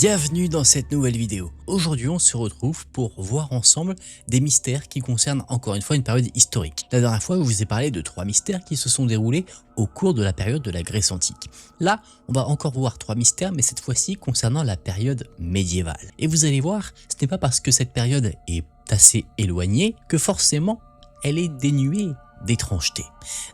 Bienvenue dans cette nouvelle vidéo. Aujourd'hui on se retrouve pour voir ensemble des mystères qui concernent encore une fois une période historique. La dernière fois je vous ai parlé de 3 mystères qui se sont déroulés au cours de la période de la Grèce antique. Là on va encore voir 3 mystères mais cette fois-ci concernant la période médiévale. Et vous allez voir, ce n'est pas parce que cette période est assez éloignée que forcément elle est dénuée d'étrangeté.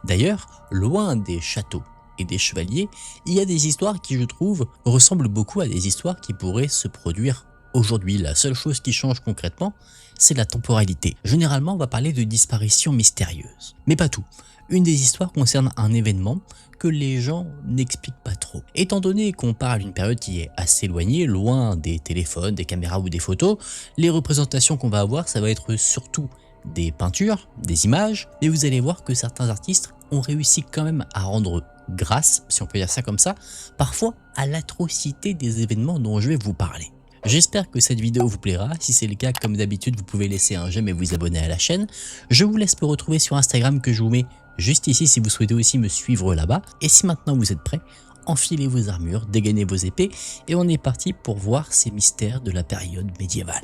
D'ailleurs, loin des châteaux et des chevaliers, il y a des histoires qui, je trouve, ressemblent beaucoup à des histoires qui pourraient se produire aujourd'hui. La seule chose qui change concrètement, c'est la temporalité. Généralement, on va parler de disparitions mystérieuses. Mais pas tout. Une des histoires concerne un événement que les gens n'expliquent pas trop. Étant donné qu'on parle d'une période qui est assez éloignée, loin des téléphones, des caméras ou des photos, les représentations qu'on va avoir, ça va être surtout des peintures, des images, mais vous allez voir que certains artistes ont réussi quand même à rendre grâce, si on peut dire ça comme ça, parfois à l'atrocité des événements dont je vais vous parler. J'espère que cette vidéo vous plaira. Si c'est le cas, comme d'habitude, vous pouvez laisser un j'aime et vous abonner à la chaîne. Je vous laisse me retrouver sur Instagram que je vous mets juste ici si vous souhaitez aussi me suivre là-bas. Et si maintenant vous êtes prêts, enfilez vos armures, dégainez vos épées et on est parti pour voir ces mystères de la période médiévale.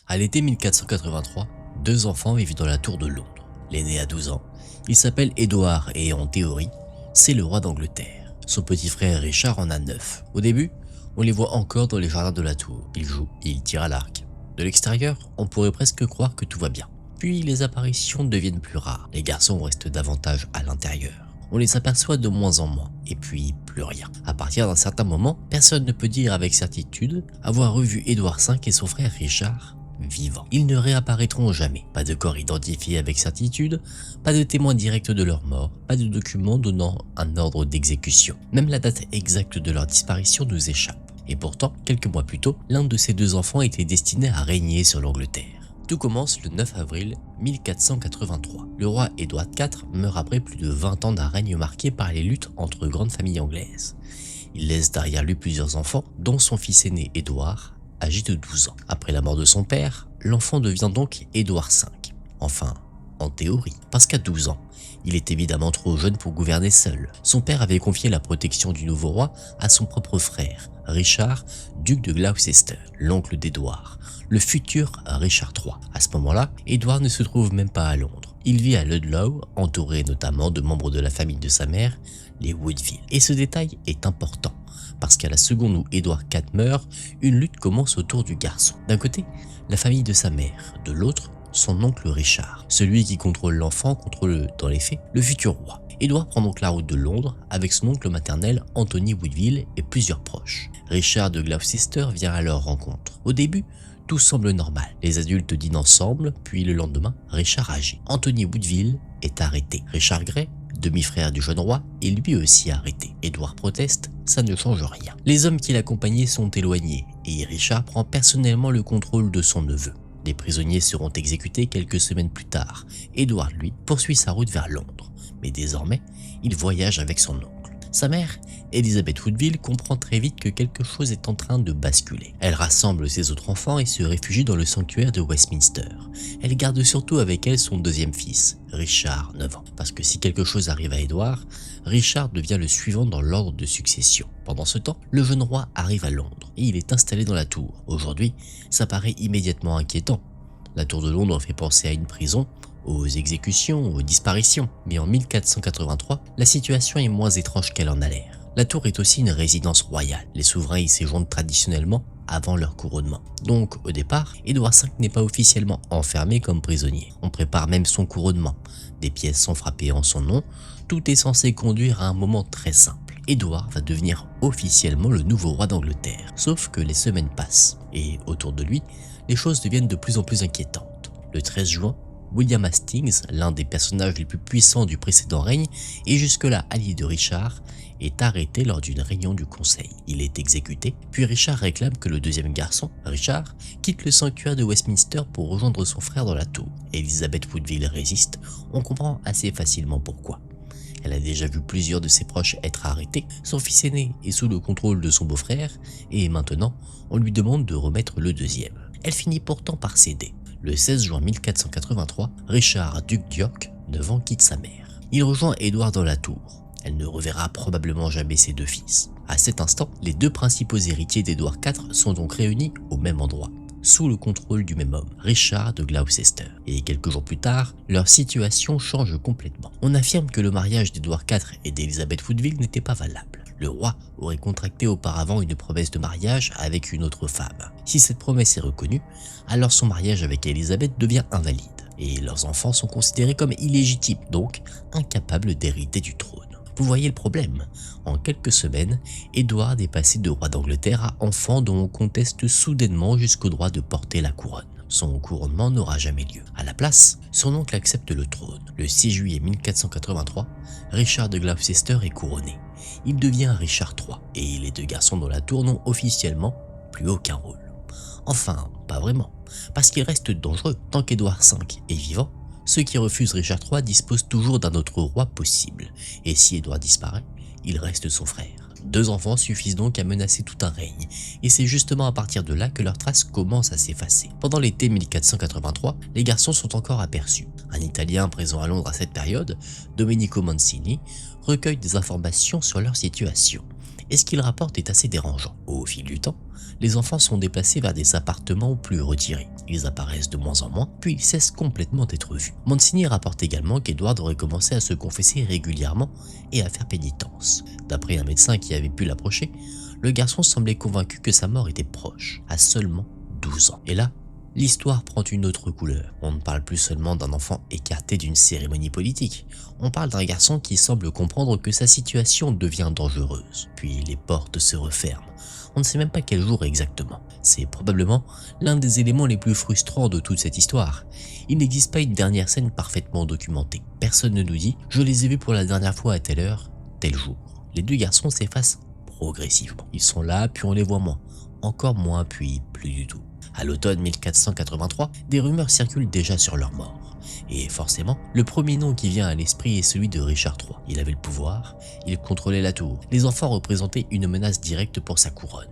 À l'été 1483, 2 enfants vivent dans la tour de Londres. L'aîné a 12 ans, il s'appelle Édouard et en théorie, c'est le roi d'Angleterre. Son petit frère Richard en a 9. Au début, on les voit encore dans les jardins de la tour. Ils jouent et ils tirent à l'arc. De l'extérieur, on pourrait presque croire que tout va bien. Puis les apparitions deviennent plus rares. Les garçons restent davantage à l'intérieur. On les aperçoit de moins en moins, et puis plus rien. À partir d'un certain moment, personne ne peut dire avec certitude avoir revu Édouard V et son frère Richard vivants. Ils ne réapparaîtront jamais. Pas de corps identifié avec certitude, pas de témoins directs de leur mort, pas de documents donnant un ordre d'exécution. Même la date exacte de leur disparition nous échappe. Et pourtant, quelques mois plus tôt, l'un de ces 2 enfants était destiné à régner sur l'Angleterre. Tout commence le 9 avril 1483. Le roi Édouard IV meurt après plus de 20 ans d'un règne marqué par les luttes entre grandes familles anglaises. Il laisse derrière lui plusieurs enfants, dont son fils aîné Édouard, âgé de 12 ans. Après la mort de son père, l'enfant devient donc Édouard V. Enfin, en théorie, parce qu'à 12 ans, il est évidemment trop jeune pour gouverner seul. Son père avait confié la protection du nouveau roi à son propre frère, Richard, duc de Gloucester, l'oncle d'Édouard, le futur Richard III. À ce moment-là, Édouard ne se trouve même pas à Londres. Il vit à Ludlow, entouré notamment de membres de la famille de sa mère, les Woodville. Et ce détail est important, parce qu'à la seconde où Édouard IV meurt, une lutte commence autour du garçon. D'un côté, la famille de sa mère, de l'autre, son oncle Richard. Celui qui contrôle l'enfant contrôle, dans les faits, le futur roi. Édouard prend donc la route de Londres avec son oncle maternel Anthony Woodville et plusieurs proches. Richard de Gloucester vient à leur rencontre. Au début, tout semble normal. Les adultes dînent ensemble, puis le lendemain, Richard agit. Anthony Woodville est arrêté. Richard Grey, demi-frère du jeune roi, est lui aussi arrêté. Édouard proteste, ça ne change rien. Les hommes qui l'accompagnaient sont éloignés et Richard prend personnellement le contrôle de son neveu. Les prisonniers seront exécutés quelques semaines plus tard. Édouard, lui, poursuit sa route vers Londres. Mais désormais, il voyage avec son oncle. Sa mère, Elizabeth Woodville, comprend très vite que quelque chose est en train de basculer. Elle rassemble ses autres enfants et se réfugie dans le sanctuaire de Westminster. Elle garde surtout avec elle son 2e fils, Richard, 9 ans. Parce que si quelque chose arrive à Édouard, Richard devient le suivant dans l'ordre de succession. Pendant ce temps, le jeune roi arrive à Londres et il est installé dans la tour. Aujourd'hui, ça paraît immédiatement inquiétant. La tour de Londres fait penser à une prison, aux exécutions, aux disparitions. Mais en 1483, la situation est moins étrange qu'elle en a l'air. La tour est aussi une résidence royale. Les souverains y séjournent traditionnellement avant leur couronnement. Donc au départ, Édouard V n'est pas officiellement enfermé comme prisonnier. On prépare même son couronnement. Des pièces sont frappées en son nom. Tout est censé conduire à un moment très simple. Édouard va devenir officiellement le nouveau roi d'Angleterre. Sauf que les semaines passent et autour de lui, les choses deviennent de plus en plus inquiétantes. Le 13 juin, William Hastings, l'un des personnages les plus puissants du précédent règne et jusque-là allié de Richard, est arrêté lors d'une réunion du conseil. Il est exécuté, puis Richard réclame que le 2e garçon, Richard, quitte le sanctuaire de Westminster pour rejoindre son frère dans la tour. Elizabeth Woodville résiste, on comprend assez facilement pourquoi. Elle a déjà vu plusieurs de ses proches être arrêtés, son fils aîné est sous le contrôle de son beau-frère, et maintenant, on lui demande de remettre le 2e. Elle finit pourtant par céder. Le 16 juin 1483, Richard, duc d'York, 9 ans, quitte sa mère. Il rejoint Édouard dans la tour. Elle ne reverra probablement jamais ses deux fils. À cet instant, les deux principaux héritiers d'Édouard IV sont donc réunis au même endroit, sous le contrôle du même homme, Richard de Gloucester. Et quelques jours plus tard, leur situation change complètement. On affirme que le mariage d'Édouard IV et d'Élisabeth Woodville n'était pas valable. Le roi aurait contracté auparavant une promesse de mariage avec une autre femme. Si cette promesse est reconnue, alors son mariage avec Élisabeth devient invalide. Et leurs enfants sont considérés comme illégitimes, donc incapables d'hériter du trône. Vous voyez le problème. En quelques semaines, Édouard est passé de roi d'Angleterre à enfant dont on conteste soudainement jusqu'au droit de porter la couronne. Son couronnement n'aura jamais lieu. À la place, son oncle accepte le trône. Le 6 juillet 1483, Richard de Gloucester est couronné. Il devient Richard III et les deux garçons dans la tour n'ont officiellement plus aucun rôle. Enfin, pas vraiment, parce qu'il reste dangereux. Tant qu'Édouard V est vivant, ceux qui refusent Richard III disposent toujours d'un autre roi possible, et si Édouard disparaît, il reste son frère. Deux enfants suffisent donc à menacer tout un règne, et c'est justement à partir de là que leurs traces commencent à s'effacer. Pendant l'été 1483, les garçons sont encore aperçus. Un Italien présent à Londres à cette période, Domenico Mancini, recueille des informations sur leur situation. Et ce qu'il rapporte est assez dérangeant. Au fil du temps, les enfants sont déplacés vers des appartements plus retirés. Ils apparaissent de moins en moins, puis ils cessent complètement d'être vus. Mancini rapporte également qu'Edward aurait commencé à se confesser régulièrement et à faire pénitence. D'après un médecin qui avait pu l'approcher, le garçon semblait convaincu que sa mort était proche, à seulement 12 ans. Et là, l'histoire prend une autre couleur. On ne parle plus seulement d'un enfant écarté d'une cérémonie politique. On parle d'un garçon qui semble comprendre que sa situation devient dangereuse. Puis les portes se referment. On ne sait même pas quel jour exactement. C'est probablement l'un des éléments les plus frustrants de toute cette histoire. Il n'existe pas une dernière scène parfaitement documentée. Personne ne nous dit « je les ai vus pour la dernière fois à telle heure, tel jour ». Les deux garçons s'effacent progressivement. Ils sont là, puis on les voit moins. Encore moins, puis plus du tout. À l'automne 1483, des rumeurs circulent déjà sur leur mort. Et forcément, le premier nom qui vient à l'esprit est celui de Richard III. Il avait le pouvoir, il contrôlait la tour. Les enfants représentaient une menace directe pour sa couronne.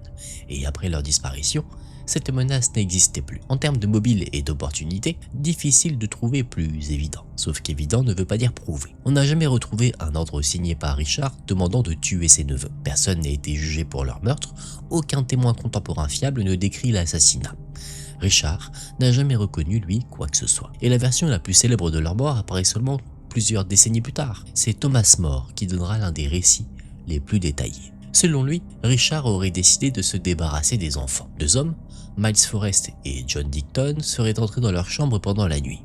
Et après leur disparition, cette menace n'existait plus. En termes de mobile et d'opportunité, difficile de trouver plus évident. Sauf qu'évident ne veut pas dire prouvé. On n'a jamais retrouvé un ordre signé par Richard demandant de tuer ses neveux. Personne n'a été jugé pour leur meurtre, aucun témoin contemporain fiable ne décrit l'assassinat. Richard n'a jamais reconnu, lui, quoi que ce soit. Et la version la plus célèbre de leur mort apparaît seulement plusieurs décennies plus tard. C'est Thomas More qui donnera l'un des récits les plus détaillés. Selon lui, Richard aurait décidé de se débarrasser des enfants. Deux hommes, Miles Forrest et John Dickton, seraient entrés dans leur chambre pendant la nuit.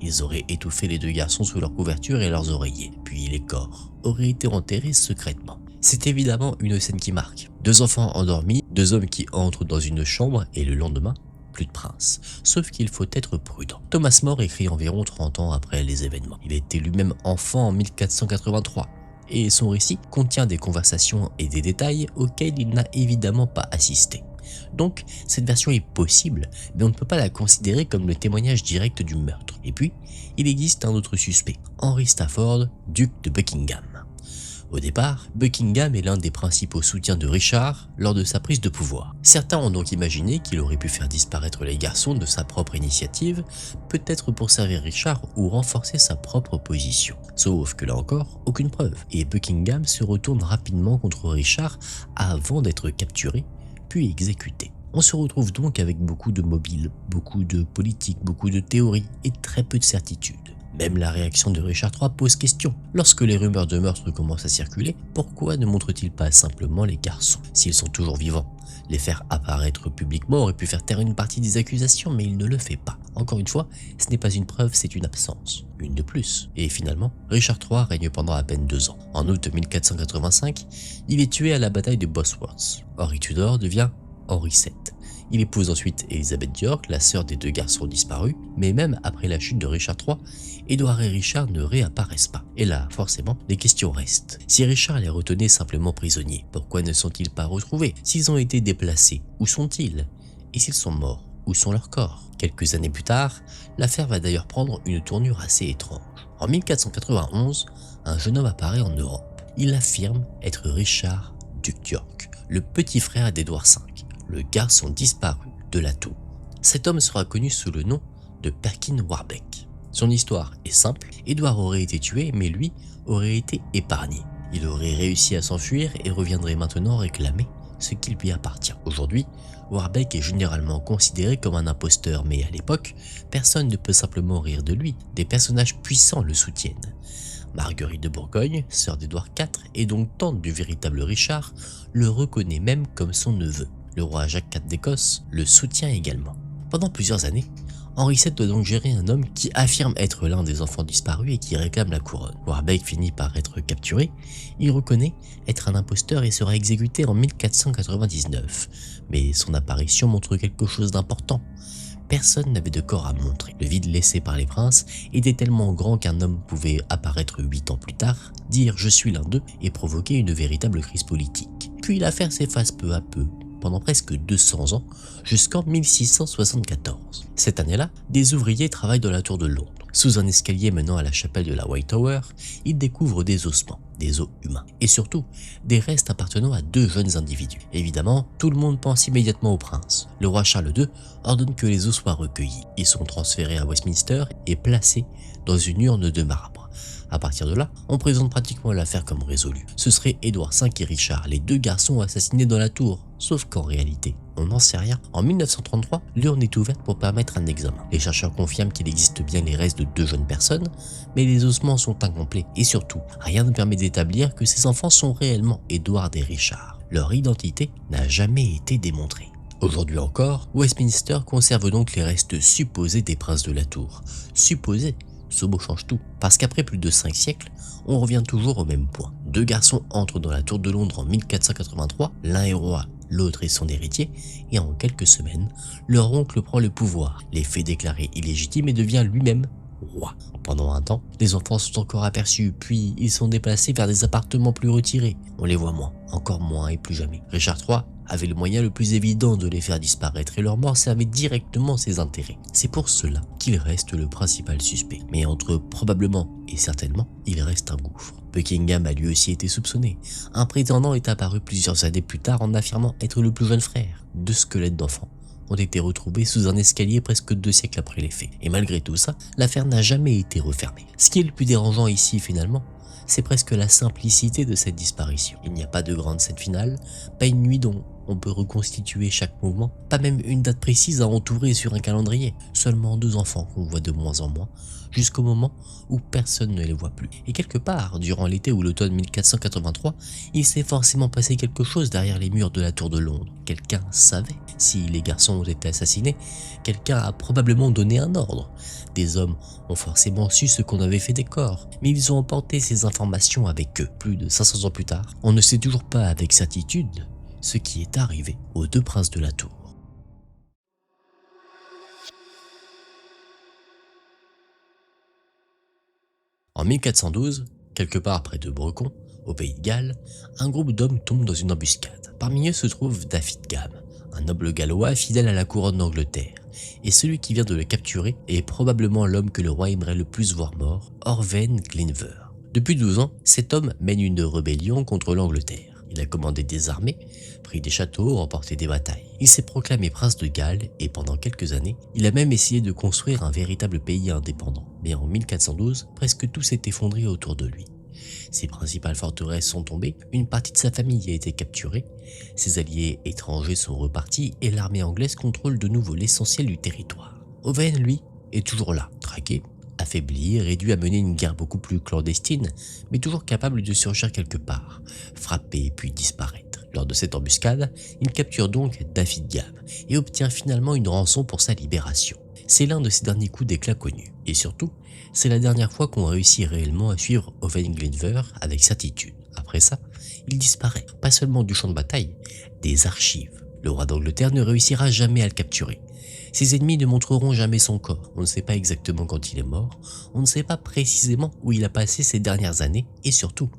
Ils auraient étouffé les deux garçons sous leurs couvertures et leurs oreillers, puis les corps auraient été enterrés secrètement. C'est évidemment une scène qui marque. Deux enfants endormis, deux hommes qui entrent dans une chambre et le lendemain, plus de prince. Sauf qu'il faut être prudent. Thomas More écrit environ 30 ans après les événements. Il était lui-même enfant en 1483. Et son récit contient des conversations et des détails auxquels il n'a évidemment pas assisté. Donc, cette version est possible, mais on ne peut pas la considérer comme le témoignage direct du meurtre. Et puis, il existe un autre suspect, Henry Stafford, duc de Buckingham. Au départ, Buckingham est l'un des principaux soutiens de Richard lors de sa prise de pouvoir. Certains ont donc imaginé qu'il aurait pu faire disparaître les garçons de sa propre initiative, peut-être pour servir Richard ou renforcer sa propre position. Sauf que là encore, aucune preuve, et Buckingham se retourne rapidement contre Richard avant d'être capturé, puis exécuté. On se retrouve donc avec beaucoup de mobiles, beaucoup de politique, beaucoup de théories et très peu de certitudes. Même la réaction de Richard III pose question. Lorsque les rumeurs de meurtre commencent à circuler, pourquoi ne montre-t-il pas simplement les garçons, s'ils sont toujours vivants? Les faire apparaître publiquement aurait pu faire taire une partie des accusations, mais il ne le fait pas. Encore une fois, ce n'est pas une preuve, c'est une absence. Une de plus. Et finalement, Richard III règne pendant à peine 2 ans. En août 1485, il est tué à la bataille de Bosworth. Henri Tudor devient Henri VII. Il épouse ensuite Élisabeth d'York, la sœur des deux garçons disparus, mais même après la chute de Richard III, Édouard et Richard ne réapparaissent pas. Et là, forcément, les questions restent. Si Richard les retenait simplement prisonniers, pourquoi ne sont-ils pas retrouvés? S'ils ont été déplacés, où sont-ils? Et s'ils sont morts, où sont leurs corps? Quelques années plus tard, l'affaire va d'ailleurs prendre une tournure assez étrange. En 1491, un jeune homme apparaît en Europe. Il affirme être Richard, duc d'York, le petit frère d'Édouard V, le garçon disparu de la tour. Cet homme sera connu sous le nom de Perkin Warbeck. Son histoire est simple, Édouard aurait été tué, mais lui aurait été épargné. Il aurait réussi à s'enfuir et reviendrait maintenant réclamer ce qui lui appartient. Aujourd'hui, Warbeck est généralement considéré comme un imposteur, mais à l'époque, personne ne peut simplement rire de lui. Des personnages puissants le soutiennent. Marguerite de Bourgogne, sœur d'Édouard IV et donc tante du véritable Richard, le reconnaît même comme son neveu. Le roi Jacques IV d'Écosse le soutient également. Pendant plusieurs années, Henri VII doit donc gérer un homme qui affirme être l'un des enfants disparus et qui réclame la couronne. Warbeck finit par être capturé, il reconnaît être un imposteur et sera exécuté en 1499. Mais son apparition montre quelque chose d'important. Personne n'avait de corps à montrer. Le vide laissé par les princes était tellement grand qu'un homme pouvait apparaître 8 ans plus tard, dire « je suis l'un d'eux » et provoquer une véritable crise politique. Puis l'affaire s'efface peu à peu, pendant presque 200 ans, jusqu'en 1674. Cette année-là, des ouvriers travaillent dans la tour de Londres. Sous un escalier menant à la chapelle de la White Tower, ils découvrent des ossements, des os humains, et surtout, des restes appartenant à 2 jeunes individus. Évidemment, tout le monde pense immédiatement au prince. Le roi Charles II ordonne que les os soient recueillis. Ils sont transférés à Westminster et placés dans une urne de marbre. À partir de là, on présente pratiquement l'affaire comme résolue. Ce seraient Édouard V et Richard, les 2 garçons assassinés dans la tour. Sauf qu'en réalité, on n'en sait rien. En 1933, l'urne est ouverte pour permettre un examen. Les chercheurs confirment qu'il existe bien les restes de 2 jeunes personnes, mais les ossements sont incomplets. Et surtout, rien ne permet d'établir que ces enfants sont réellement Édouard et Richard. Leur identité n'a jamais été démontrée. Aujourd'hui encore, Westminster conserve donc les restes supposés des princes de la tour. Supposés, ce mot change tout, parce qu'après plus de 5 siècles, on revient toujours au même point. 2 garçons entrent dans la tour de Londres en 1483, l'un est roi, l'autre est son héritier, et en quelques semaines, leur oncle prend le pouvoir, les fait déclarer illégitimes et devient lui-même roi. Pendant un temps, les enfants sont encore aperçus, puis ils sont déplacés vers des appartements plus retirés. On les voit moins, encore moins et plus jamais. Richard III avait le moyen le plus évident de les faire disparaître et leur mort servait directement ses intérêts. C'est pour cela qu'il reste le principal suspect. Mais entre probablement et certainement, il reste un gouffre. Buckingham a lui aussi été soupçonné. Un prétendant est apparu plusieurs années plus tard en affirmant être le plus jeune frère. 2 squelettes d'enfants ont été retrouvés sous un escalier presque 2 siècles après les faits. Et malgré tout ça, l'affaire n'a jamais été refermée. Ce qui est le plus dérangeant ici finalement, c'est presque la simplicité de cette disparition. Il n'y a pas de grande scène finale, pas une nuit dont on peut reconstituer chaque mouvement, pas même une date précise à entourer sur un calendrier. Seulement 2 enfants qu'on voit de moins en moins, jusqu'au moment où personne ne les voit plus. Et quelque part, durant l'été ou l'automne 1483, il s'est forcément passé quelque chose derrière les murs de la tour de Londres. Quelqu'un savait. Si les garçons ont été assassinés, quelqu'un a probablement donné un ordre. Des hommes ont forcément su ce qu'on avait fait des corps, mais ils ont emporté ces informations avec eux. Plus de 500 ans plus tard, on ne sait toujours pas avec certitude ce qui est arrivé aux 2 princes de la tour. En 1412, quelque part près de Brecon, au pays de Galles, un groupe d'hommes tombe dans une embuscade. Parmi eux se trouve David Gam, un noble gallois fidèle à la couronne d'Angleterre, et celui qui vient de le capturer est probablement l'homme que le roi aimerait le plus voir mort, Owain Glyndwr. Depuis 12 ans, cet homme mène une rébellion contre l'Angleterre. Il a commandé des armées, pris des châteaux, remporté des batailles. Il s'est proclamé prince de Galles et pendant quelques années, il a même essayé de construire un véritable pays indépendant. Mais en 1412, presque tout s'est effondré autour de lui. Ses principales forteresses sont tombées, une partie de sa famille a été capturée, ses alliés étrangers sont repartis et l'armée anglaise contrôle de nouveau l'essentiel du territoire. Owain, lui, est toujours là, traqué, affaibli, réduit à mener une guerre beaucoup plus clandestine, mais toujours capable de surgir quelque part, frapper puis disparaître. Lors de cette embuscade, il capture donc David Gam et obtient finalement une rançon pour sa libération. C'est l'un de ses derniers coups d'éclat connus. Et surtout, c'est la dernière fois qu'on réussit réellement à suivre Owain Glyndwr avec certitude. Après ça, il disparaît, pas seulement du champ de bataille, des archives. Le roi d'Angleterre ne réussira jamais à le capturer. Ses ennemis ne montreront jamais son corps, on ne sait pas exactement quand il est mort, on ne sait pas précisément où il a passé ces dernières années, et surtout,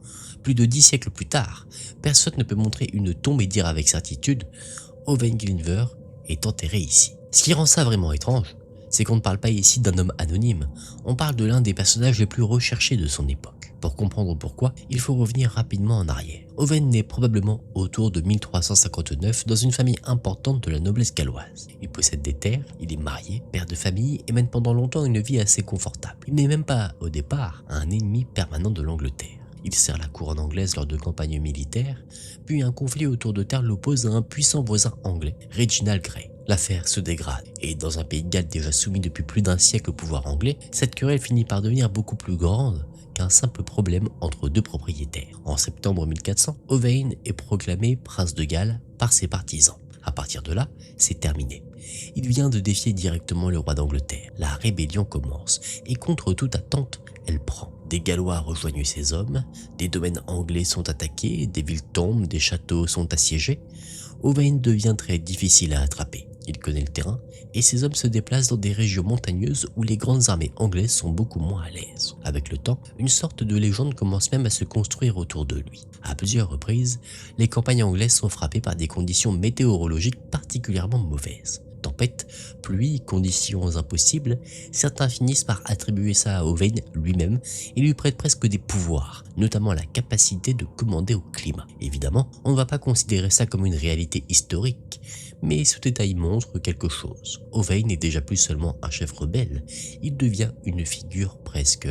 plus de 10 siècles plus tard, personne ne peut montrer une tombe et dire avec certitude « Owain Glyndwr est enterré ici ». Ce qui rend ça vraiment étrange, c'est qu'on ne parle pas ici d'un homme anonyme, on parle de l'un des personnages les plus recherchés de son époque. Pour comprendre pourquoi, il faut revenir rapidement en arrière. Owain naît probablement autour de 1359 dans une famille importante de la noblesse galloise. Il possède des terres, il est marié, père de famille et mène pendant longtemps une vie assez confortable. Il n'est même pas, au départ, un ennemi permanent de l'Angleterre. Il sert la couronne anglaise lors de campagnes militaires, puis un conflit autour de terre l'oppose à un puissant voisin anglais, Reginald Grey. L'affaire se dégrade, et dans un pays de Galles déjà soumis depuis plus d'un siècle au pouvoir anglais, cette querelle finit par devenir beaucoup plus grande qu'un simple problème entre deux propriétaires. En septembre 1400, Owain est proclamé prince de Galles par ses partisans. À partir de là, c'est terminé. Il vient de défier directement le roi d'Angleterre. La rébellion commence, et contre toute attente, elle prend. Des Gallois rejoignent ses hommes, des domaines anglais sont attaqués, des villes tombent, des châteaux sont assiégés. Owain devient très difficile à attraper. Il connaît le terrain et ses hommes se déplacent dans des régions montagneuses où les grandes armées anglaises sont beaucoup moins à l'aise. Avec le temps, une sorte de légende commence même à se construire autour de lui. À plusieurs reprises, les campagnes anglaises sont frappées par des conditions météorologiques particulièrement mauvaises. Tempêtes, pluie, conditions impossibles, certains finissent par attribuer ça à Owain lui-même et lui prêtent presque des pouvoirs, notamment la capacité de commander au climat. Évidemment, on ne va pas considérer ça comme une réalité historique, mais ce détail montre quelque chose. Owain n'est déjà plus seulement un chef rebelle, il devient une figure presque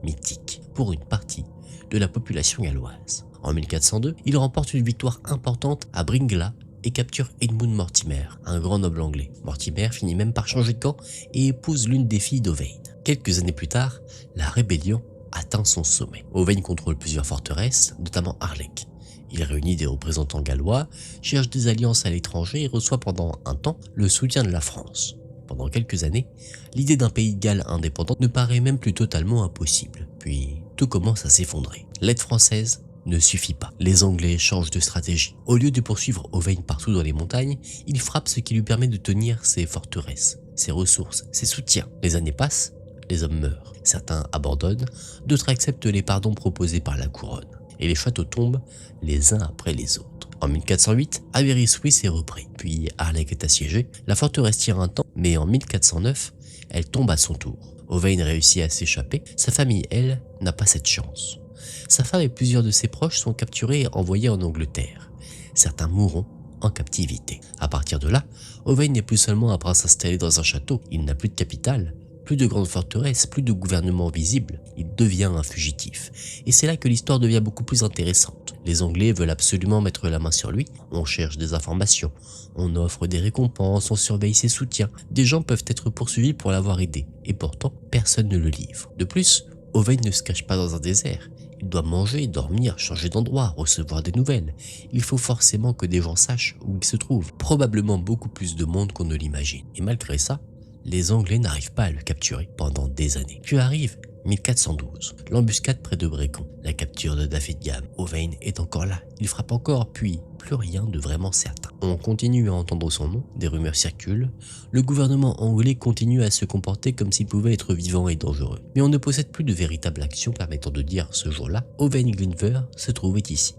mythique pour une partie de la population galloise. En 1402, il remporte une victoire importante à Bringla et capture Edmund Mortimer, un grand noble anglais. Mortimer finit même par changer de camp et épouse l'une des filles d'Owain. Quelques années plus tard, la rébellion atteint son sommet. Owain contrôle plusieurs forteresses, notamment Harlech. Il réunit des représentants gallois, cherche des alliances à l'étranger et reçoit pendant un temps le soutien de la France. Pendant quelques années, l'idée d'un pays de Galles indépendant ne paraît même plus totalement impossible. Puis tout commence à s'effondrer. L'aide française ne suffit pas. Les Anglais changent de stratégie. Au lieu de poursuivre Owain partout dans les montagnes, il frappe ce qui lui permet de tenir ses forteresses, ses ressources, ses soutiens. Les années passent, les hommes meurent. Certains abandonnent, d'autres acceptent les pardons proposés par la couronne. Et les châteaux tombent les uns après les autres. En 1408, Aberystwyth est repris, puis Harlech est assiégée. La forteresse tient un temps, mais en 1409, elle tombe à son tour. Owain réussit à s'échapper, sa famille, elle, n'a pas cette chance. Sa femme et plusieurs de ses proches sont capturés et envoyés en Angleterre. Certains mourront en captivité. À partir de là, Owain n'est plus seulement un prince installé dans un château, il n'a plus de capitale, plus de grandes forteresses, plus de gouvernement visible, il devient un fugitif. Et c'est là que l'histoire devient beaucoup plus intéressante. Les Anglais veulent absolument mettre la main sur lui, on cherche des informations, on offre des récompenses, on surveille ses soutiens. Des gens peuvent être poursuivis pour l'avoir aidé, et pourtant personne ne le livre. De plus, Owain ne se cache pas dans un désert. Il doit manger, dormir, changer d'endroit, recevoir des nouvelles. Il faut forcément que des gens sachent où il se trouve. Probablement beaucoup plus de monde qu'on ne l'imagine. Et malgré ça, les Anglais n'arrivent pas à le capturer pendant des années. Puis arrive 1412, l'embuscade près de Brecon, la capture de Daffydgam. Owain est encore là, il frappe encore, puis plus rien de vraiment certain. On continue à entendre son nom, des rumeurs circulent, le gouvernement anglais continue à se comporter comme s'il pouvait être vivant et dangereux. Mais on ne possède plus de véritable action permettant de dire ce jour-là, Owain Glyndŵr se trouvait ici.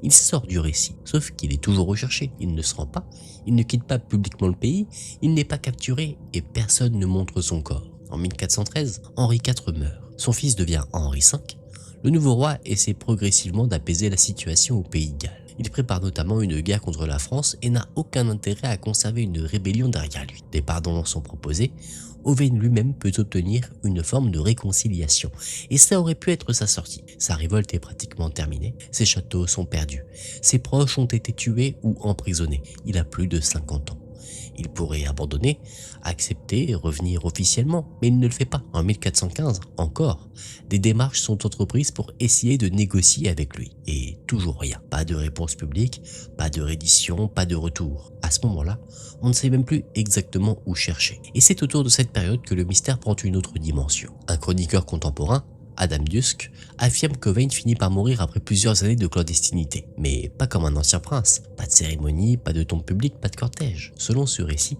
Il sort du récit, sauf qu'il est toujours recherché, il ne se rend pas, il ne quitte pas publiquement le pays, il n'est pas capturé et personne ne montre son corps. En 1413, Henri IV meurt, son fils devient Henri V. Le nouveau roi essaie progressivement d'apaiser la situation au pays de Galles. Il prépare notamment une guerre contre la France et n'a aucun intérêt à conserver une rébellion derrière lui. Des pardons sont proposés, Owain lui-même peut obtenir une forme de réconciliation, et ça aurait pu être sa sortie. Sa révolte est pratiquement terminée, ses châteaux sont perdus, ses proches ont été tués ou emprisonnés, il a plus de 50 ans. Il pourrait abandonner, accepter et revenir officiellement, mais il ne le fait pas. En 1415, encore, des démarches sont entreprises pour essayer de négocier avec lui. Et toujours rien. Pas de réponse publique, pas de reddition, pas de retour. À ce moment-là, on ne sait même plus exactement où chercher. Et c'est autour de cette période que le mystère prend une autre dimension. Un chroniqueur contemporain, Adam Dusk, affirme qu'Owain finit par mourir après plusieurs années de clandestinité. Mais pas comme un ancien prince, pas de cérémonie, pas de tombe publique, pas de cortège. Selon ce récit,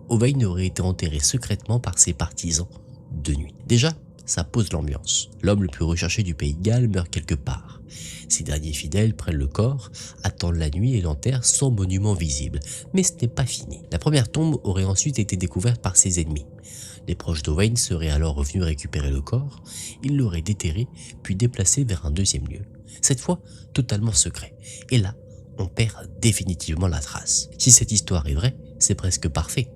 Owain aurait été enterré secrètement par ses partisans de nuit. Déjà, ça pose l'ambiance. L'homme le plus recherché du pays de Galles meurt quelque part. Ces derniers fidèles prennent le corps, attendent la nuit et l'enterrent sans monument visible. Mais ce n'est pas fini. La première tombe aurait ensuite été découverte par ses ennemis. Les proches d'Owain seraient alors revenus récupérer le corps, ils l'auraient déterré puis déplacé vers un deuxième lieu, cette fois totalement secret. Et là, on perd définitivement la trace. Si cette histoire est vraie, c'est presque parfait.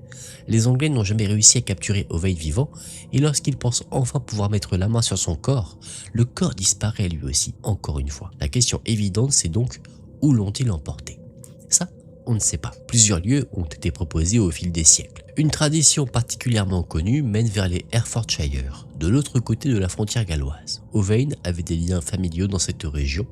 Les Anglais n'ont jamais réussi à capturer Owain vivant, et lorsqu'ils pensent enfin pouvoir mettre la main sur son corps, le corps disparaît lui aussi, encore une fois. La question évidente, c'est donc, où l'ont-ils emporté? Ça, on ne sait pas. Plusieurs lieux ont été proposés au fil des siècles. Une tradition particulièrement connue mène vers les Herefordshire, de l'autre côté de la frontière galloise. Owain avait des liens familiaux dans cette région,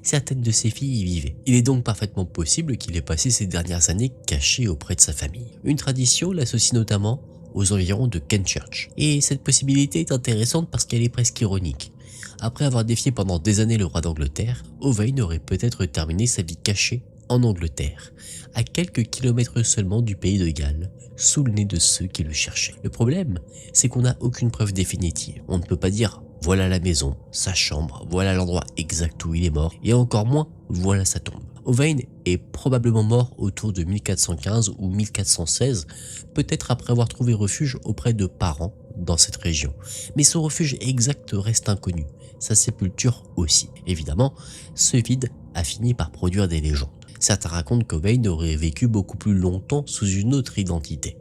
certaines de ses filles y vivaient. Il est donc parfaitement possible qu'il ait passé ces dernières années caché auprès de sa famille. Une tradition l'associe notamment aux environs de Kenchurch. Et cette possibilité est intéressante parce qu'elle est presque ironique. Après avoir défié pendant des années le roi d'Angleterre, Owain aurait peut-être terminé sa vie cachée en Angleterre, à quelques kilomètres seulement du pays de Galles, sous le nez de ceux qui le cherchaient. Le problème, c'est qu'on n'a aucune preuve définitive. On ne peut pas dire « voilà la maison, sa chambre, voilà l'endroit exact où il est mort », et encore moins « voilà sa tombe ». Owain est probablement mort autour de 1415 ou 1416, peut-être après avoir trouvé refuge auprès de parents dans cette région. Mais son refuge exact reste inconnu, sa sépulture aussi. Évidemment, ce vide a fini par produire des légendes. Certains racontent qu'Owain aurait vécu beaucoup plus longtemps sous une autre identité.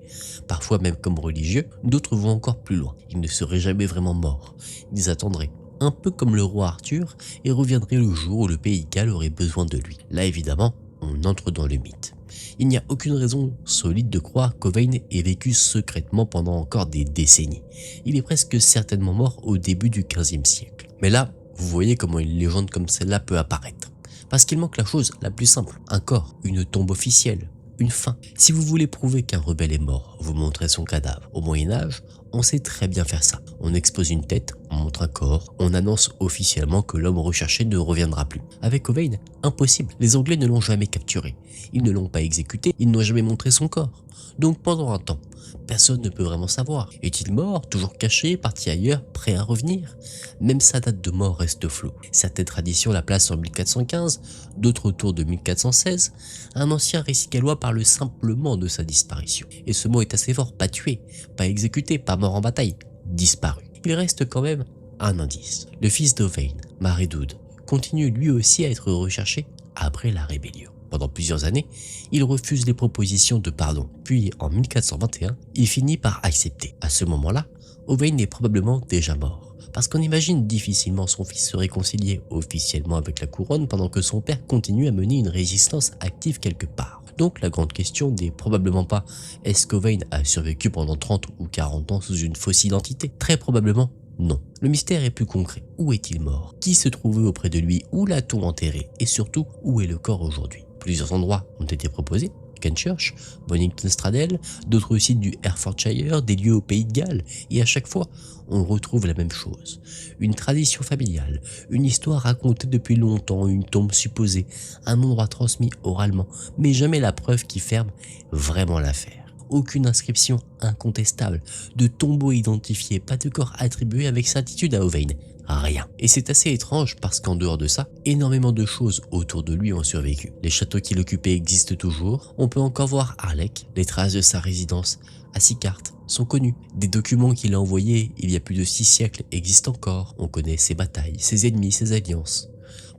Parfois même comme religieux, d'autres vont encore plus loin. Il ne serait jamais vraiment mort. Ils attendraient, un peu comme le roi Arthur, et reviendraient le jour où le pays Galles aurait besoin de lui. Là évidemment, on entre dans le mythe. Il n'y a aucune raison solide de croire qu'Owain ait vécu secrètement pendant encore des décennies. Il est presque certainement mort au début du XVe siècle. Mais là, vous voyez comment une légende comme celle-là peut apparaître. Parce qu'il manque la chose la plus simple, un corps, une tombe officielle, une fin. Si vous voulez prouver qu'un rebelle est mort, vous montrez son cadavre. Au Moyen-Âge, on sait très bien faire ça. On expose une tête, on montre un corps, on annonce officiellement que l'homme recherché ne reviendra plus. Avec Owain, impossible. Les Anglais ne l'ont jamais capturé. Ils ne l'ont pas exécuté, ils n'ont jamais montré son corps. Donc pendant un temps, personne ne peut vraiment savoir. Est-il mort, toujours caché, parti ailleurs, prêt à revenir? Même sa date de mort reste floue. Certaines traditions la placent en 1415, d'autres autour de 1416. Un ancien récit gallois parle simplement de sa disparition. Et ce mot est assez fort, pas tué, pas exécuté, pas mort en bataille, disparu. Il reste quand même un indice. Le fils d'Owain, Maredudd, continue lui aussi à être recherché après la rébellion. Pendant plusieurs années, il refuse les propositions de pardon. Puis, en 1421, il finit par accepter. À ce moment-là, Owain est probablement déjà mort. Parce qu'on imagine difficilement son fils se réconcilier officiellement avec la couronne pendant que son père continue à mener une résistance active quelque part. Donc la grande question n'est probablement pas est-ce qu'Owain a survécu pendant 30 ou 40 ans sous une fausse identité? Très probablement non. Le mystère est plus concret. Où est-il mort? Qui se trouvait auprès de lui? Où l'a-t-on enterré? Et surtout, où est le corps aujourd'hui? Plusieurs endroits ont été proposés. Kenchurch, Bonington Stradale, d'autres sites du Herefordshire, des lieux au pays de Galles, et à chaque fois, on retrouve la même chose. Une tradition familiale, une histoire racontée depuis longtemps, une tombe supposée, un endroit transmis oralement, mais jamais la preuve qui ferme vraiment l'affaire. Aucune inscription incontestable, de tombeau identifié, pas de corps attribué avec certitude à Owain. Rien. Et c'est assez étrange parce qu'en dehors de ça, énormément de choses autour de lui ont survécu. Les châteaux qu'il occupait existent toujours. On peut encore voir Harlech, les traces de sa résidence à Sicart sont connues. Des documents qu'il a envoyés il y a plus de 6 siècles existent encore. On connaît ses batailles, ses ennemis, ses alliances.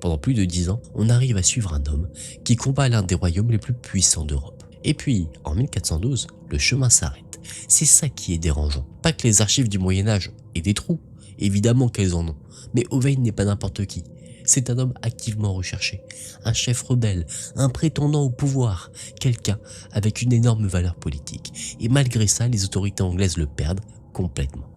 Pendant plus de 10 ans, on arrive à suivre un homme qui combat l'un des royaumes les plus puissants d'Europe. Et puis, en 1412, le chemin s'arrête. C'est ça qui est dérangeant. Pas que les archives du Moyen-Âge aient des trous, évidemment qu'elles en ont. Mais Owain n'est pas n'importe qui. C'est un homme activement recherché, un chef rebelle, un prétendant au pouvoir, quelqu'un avec une énorme valeur politique. Et malgré ça, les autorités anglaises le perdent complètement.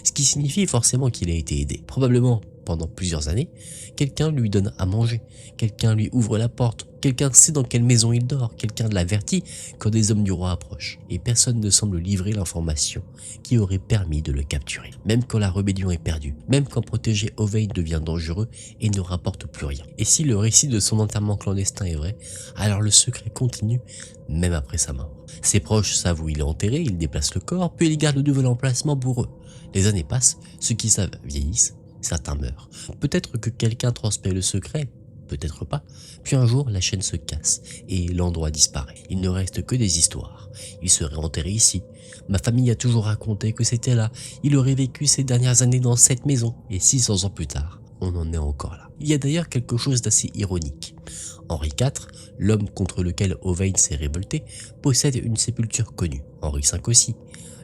Ce qui signifie forcément qu'il a été aidé. Probablement pendant plusieurs années, quelqu'un lui donne à manger, quelqu'un lui ouvre la porte, quelqu'un sait dans quelle maison il dort, quelqu'un l'avertit quand des hommes du roi approchent. Et personne ne semble livrer l'information qui aurait permis de le capturer. Même quand la rébellion est perdue, même quand protéger Owain devient dangereux et ne rapporte plus rien. Et si le récit de son enterrement clandestin est vrai, alors le secret continue même après sa mort. Ses proches savent où il est enterré, ils déplacent le corps, puis ils gardent le nouvel emplacement pour eux. Les années passent, ceux qui savent vieillissent, certains meurent. Peut-être que quelqu'un transmet le secret, peut-être pas, puis un jour la chaîne se casse et l'endroit disparaît. Il ne reste que des histoires. Il serait enterré ici. Ma famille a toujours raconté que c'était là. Il aurait vécu ces dernières années dans cette maison. Et 600 ans plus tard, on en est encore là. Il y a d'ailleurs quelque chose d'assez ironique. Henri IV, l'homme contre lequel Owain s'est révolté, possède une sépulture connue. Henri V aussi.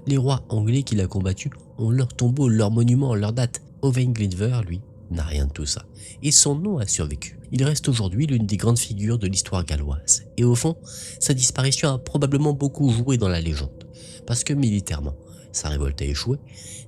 Les rois anglais qu'il a combattus ont leur tombeau, leur monument, leur date. Owain Glyndŵr, lui, n'a rien de tout ça. Et son nom a survécu. Il reste aujourd'hui l'une des grandes figures de l'histoire galloise. Et au fond, sa disparition a probablement beaucoup joué dans la légende. Parce que militairement, sa révolte a échoué,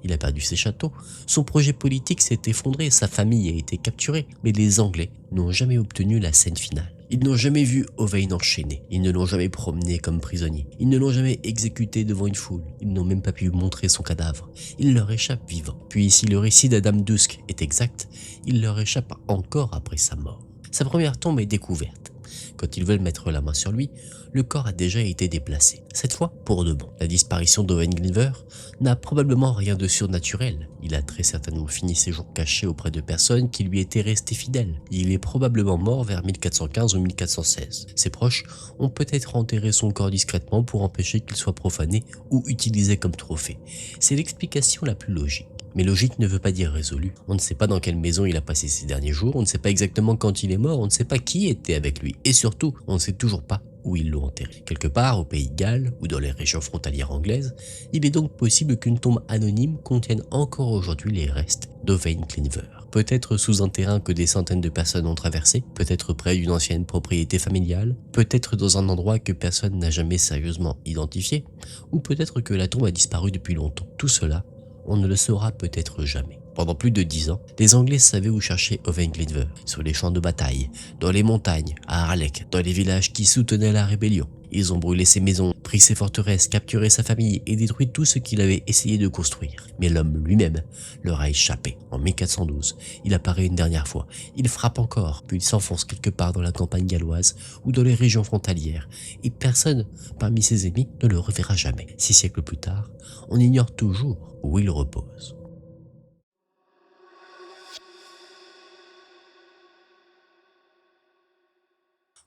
il a perdu ses châteaux, son projet politique s'est effondré, sa famille a été capturée, mais les Anglais n'ont jamais obtenu la scène finale. Ils n'ont jamais vu Owain enchaîné, ils ne l'ont jamais promené comme prisonnier, ils ne l'ont jamais exécuté devant une foule, ils n'ont même pas pu montrer son cadavre, il leur échappe vivant. Puis si le récit d'Adam Dusk est exact, il leur échappe encore après sa mort. Sa première tombe est découverte. Quand ils veulent mettre la main sur lui, le corps a déjà été déplacé. Cette fois, pour de bon. La disparition d'Owain Glyndŵr n'a probablement rien de surnaturel. Il a très certainement fini ses jours cachés auprès de personnes qui lui étaient restées fidèles. Il est probablement mort vers 1415 ou 1416. Ses proches ont peut-être enterré son corps discrètement pour empêcher qu'il soit profané ou utilisé comme trophée. C'est l'explication la plus logique. Mais logique ne veut pas dire résolu. On ne sait pas dans quelle maison il a passé ses derniers jours, on ne sait pas exactement quand il est mort, on ne sait pas qui était avec lui. Et surtout, on ne sait toujours pas où ils l'ont enterré. Quelque part au pays de Galles ou dans les régions frontalières anglaises, il est donc possible qu'une tombe anonyme contienne encore aujourd'hui les restes d'Owain Glyndŵr. Peut-être sous un terrain que des centaines de personnes ont traversé, peut-être près d'une ancienne propriété familiale, peut-être dans un endroit que personne n'a jamais sérieusement identifié, ou peut-être que la tombe a disparu depuis longtemps. Tout cela, on ne le saura peut-être jamais. Pendant plus de 10 ans, les Anglais savaient où chercher Owain Glyndŵr, sur les champs de bataille, dans les montagnes, à Harlech, dans les villages qui soutenaient la rébellion. Ils ont brûlé ses maisons, pris ses forteresses, capturé sa famille et détruit tout ce qu'il avait essayé de construire. Mais l'homme lui-même leur a échappé. En 1412, il apparaît une dernière fois. Il frappe encore, puis il s'enfonce quelque part dans la campagne galloise ou dans les régions frontalières. Et personne parmi ses ennemis ne le reverra jamais. 6 siècles plus tard, on ignore toujours où il repose.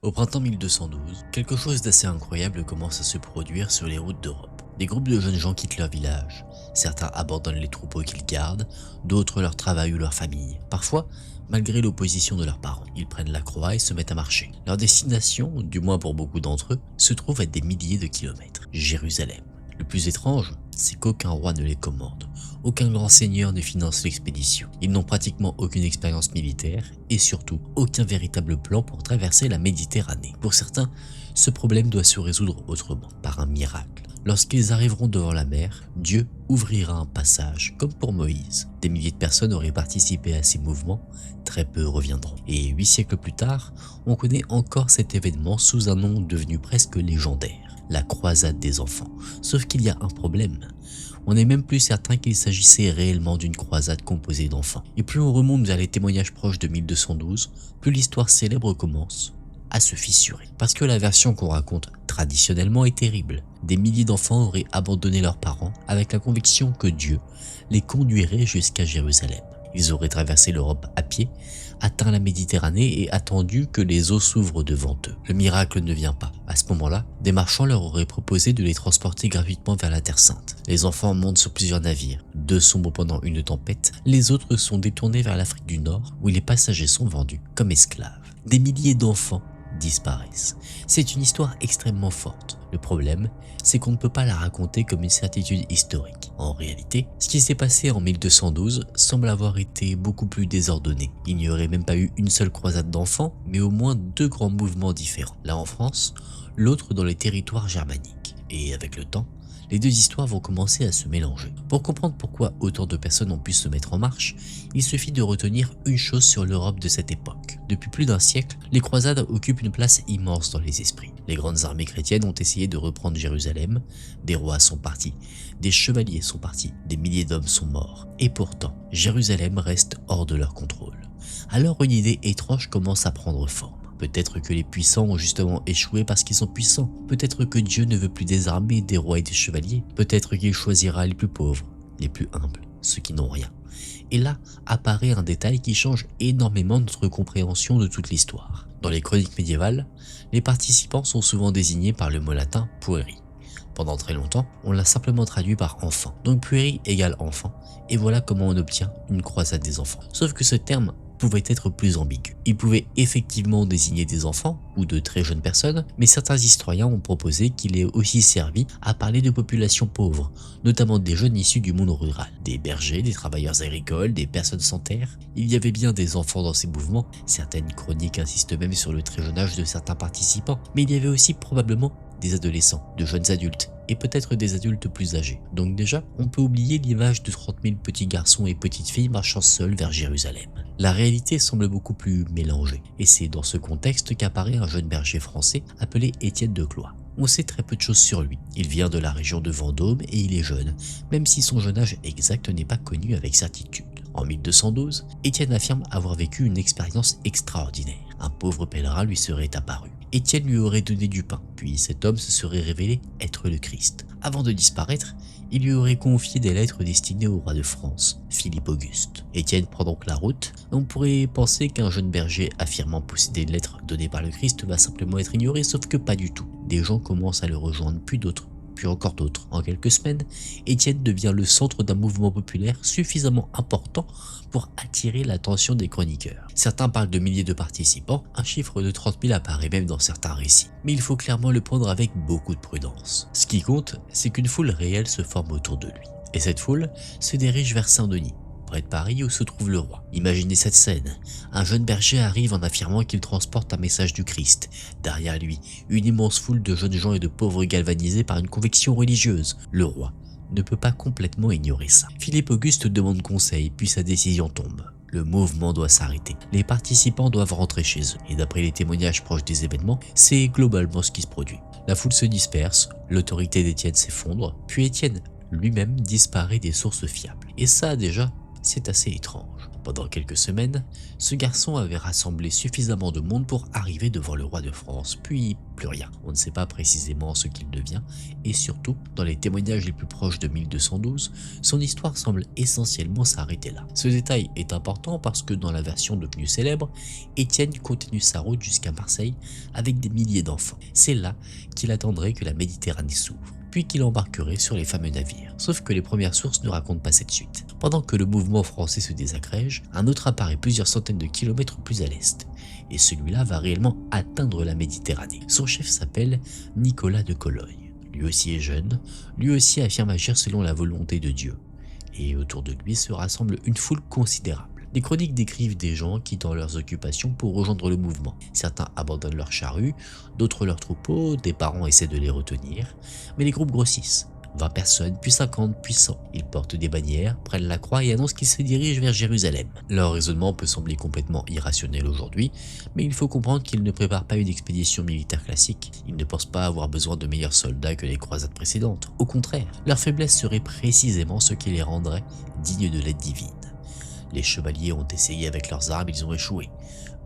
Au printemps 1212, quelque chose d'assez incroyable commence à se produire sur les routes d'Europe. Des groupes de jeunes gens quittent leur village. Certains abandonnent les troupeaux qu'ils gardent, d'autres leur travail ou leur famille. Parfois, malgré l'opposition de leurs parents, ils prennent la croix et se mettent à marcher. Leur destination, du moins pour beaucoup d'entre eux, se trouve à des milliers de kilomètres, Jérusalem. Le plus étrange, c'est qu'aucun roi ne les commande, aucun grand seigneur ne finance l'expédition. Ils n'ont pratiquement aucune expérience militaire et surtout aucun véritable plan pour traverser la Méditerranée. Pour certains, ce problème doit se résoudre autrement, par un miracle. Lorsqu'ils arriveront devant la mer, Dieu ouvrira un passage, comme pour Moïse. Des milliers de personnes auraient participé à ces mouvements, très peu reviendront. Et 8 siècles plus tard, on connaît encore cet événement sous un nom devenu presque légendaire. La croisade des enfants. Sauf qu'il y a un problème. On n'est même plus certain qu'il s'agissait réellement d'une croisade composée d'enfants. Et plus on remonte vers les témoignages proches de 1212, plus l'histoire célèbre commence à se fissurer. Parce que la version qu'on raconte traditionnellement est terrible. Des milliers d'enfants auraient abandonné leurs parents avec la conviction que Dieu les conduirait jusqu'à Jérusalem. Ils auraient traversé l'Europe à pied, atteint la Méditerranée et attendu que les eaux s'ouvrent devant eux. Le miracle ne vient pas. À ce moment-là, des marchands leur auraient proposé de les transporter gratuitement vers la Terre Sainte. Les enfants montent sur plusieurs navires. 2 sombrent pendant une tempête, les autres sont détournés vers l'Afrique du Nord où les passagers sont vendus comme esclaves. Des milliers d'enfants disparaissent. C'est une histoire extrêmement forte. Le problème, c'est qu'on ne peut pas la raconter comme une certitude historique. En réalité, ce qui s'est passé en 1212 semble avoir été beaucoup plus désordonné. Il n'y aurait même pas eu une seule croisade d'enfants, mais au moins 2 grands mouvements différents. L'un en France, l'autre dans les territoires germaniques. Et avec le temps, les 2 histoires vont commencer à se mélanger. Pour comprendre pourquoi autant de personnes ont pu se mettre en marche, il suffit de retenir une chose sur l'Europe de cette époque. Depuis plus d'1 siècle, les croisades occupent une place immense dans les esprits. Les grandes armées chrétiennes ont essayé de reprendre Jérusalem, des rois sont partis, des chevaliers sont partis, des milliers d'hommes sont morts. Et pourtant, Jérusalem reste hors de leur contrôle. Alors une idée étrange commence à prendre forme. Peut-être que les puissants ont justement échoué parce qu'ils sont puissants. Peut-être que Dieu ne veut plus des armées, des rois et des chevaliers. Peut-être qu'il choisira les plus pauvres, les plus humbles, ceux qui n'ont rien. Et là apparaît un détail qui change énormément notre compréhension de toute l'histoire. Dans les chroniques médiévales, les participants sont souvent désignés par le mot latin pueri. Pendant très longtemps, on l'a simplement traduit par enfant. Donc pueri égale enfant, et voilà comment on obtient une croisade des enfants. Sauf que ce terme pouvait être plus ambigu. Il pouvait effectivement désigner des enfants ou de très jeunes personnes, mais certains historiens ont proposé qu'il ait aussi servi à parler de populations pauvres, notamment des jeunes issus du monde rural, des bergers, des travailleurs agricoles, des personnes sans terre. Il y avait bien des enfants dans ces mouvements, certaines chroniques insistent même sur le très jeune âge de certains participants, mais il y avait aussi probablement des adolescents, de jeunes adultes, et peut-être des adultes plus âgés. Donc déjà, on peut oublier l'image de 30 000 petits garçons et petites filles marchant seuls vers Jérusalem. La réalité semble beaucoup plus mélangée, et c'est dans ce contexte qu'apparaît un jeune berger français appelé Étienne de Cloyes. On sait très peu de choses sur lui. Il vient de la région de Vendôme et il est jeune, même si son jeune âge exact n'est pas connu avec certitude. En 1212, Étienne affirme avoir vécu une expérience extraordinaire. Un pauvre pèlerin lui serait apparu. Étienne lui aurait donné du pain, puis cet homme se serait révélé être le Christ. Avant de disparaître, il lui aurait confié des lettres destinées au roi de France, Philippe Auguste. Étienne prend donc la route. On pourrait penser qu'un jeune berger affirmant posséder une lettre donnée par le Christ va simplement être ignoré, sauf que pas du tout. Des gens commencent à le rejoindre, puis d'autres, puis encore d'autres. En quelques semaines, Étienne devient le centre d'un mouvement populaire suffisamment important pour attirer l'attention des chroniqueurs. Certains parlent de milliers de participants, un chiffre de 30 000 apparaît même dans certains récits. Mais il faut clairement le prendre avec beaucoup de prudence. Ce qui compte, c'est qu'une foule réelle se forme autour de lui. Et cette foule se dirige vers Saint-Denis, près de Paris où se trouve le roi. Imaginez cette scène. Un jeune berger arrive en affirmant qu'il transporte un message du Christ. Derrière lui, une immense foule de jeunes gens et de pauvres galvanisés par une conviction religieuse. Le roi ne peut pas complètement ignorer ça. Philippe Auguste demande conseil, puis sa décision tombe. Le mouvement doit s'arrêter. Les participants doivent rentrer chez eux. Et d'après les témoignages proches des événements, c'est globalement ce qui se produit. La foule se disperse, l'autorité d'Étienne s'effondre, puis Étienne lui-même disparaît des sources fiables. Et ça déjà, c'est assez étrange. Pendant quelques semaines, ce garçon avait rassemblé suffisamment de monde pour arriver devant le roi de France, puis plus rien. On ne sait pas précisément ce qu'il devient, et surtout, dans les témoignages les plus proches de 1212, son histoire semble essentiellement s'arrêter là. Ce détail est important parce que dans la version devenue célèbre, Étienne continue sa route jusqu'à Marseille avec des milliers d'enfants. C'est là qu'il attendrait que la Méditerranée s'ouvre, puis qu'il embarquerait sur les fameux navires. Sauf que les premières sources ne racontent pas cette suite. Pendant que le mouvement français se désagrège, un autre apparaît plusieurs centaines de kilomètres plus à l'est. Et celui-là va réellement atteindre la Méditerranée. Son chef s'appelle Nicolas de Cologne. Lui aussi est jeune, lui aussi affirme agir selon la volonté de Dieu. Et autour de lui se rassemble une foule considérable. Les chroniques décrivent des gens quittant leurs occupations pour rejoindre le mouvement. Certains abandonnent leurs charrues, d'autres leurs troupeaux, des parents essaient de les retenir, mais les groupes grossissent. 20 personnes, puis 50, puis 100. Ils portent des bannières, prennent la croix et annoncent qu'ils se dirigent vers Jérusalem. Leur raisonnement peut sembler complètement irrationnel aujourd'hui, mais il faut comprendre qu'ils ne préparent pas une expédition militaire classique. Ils ne pensent pas avoir besoin de meilleurs soldats que les croisades précédentes. Au contraire, leur faiblesse serait précisément ce qui les rendrait dignes de l'aide divine. Les chevaliers ont essayé avec leurs armes, ils ont échoué.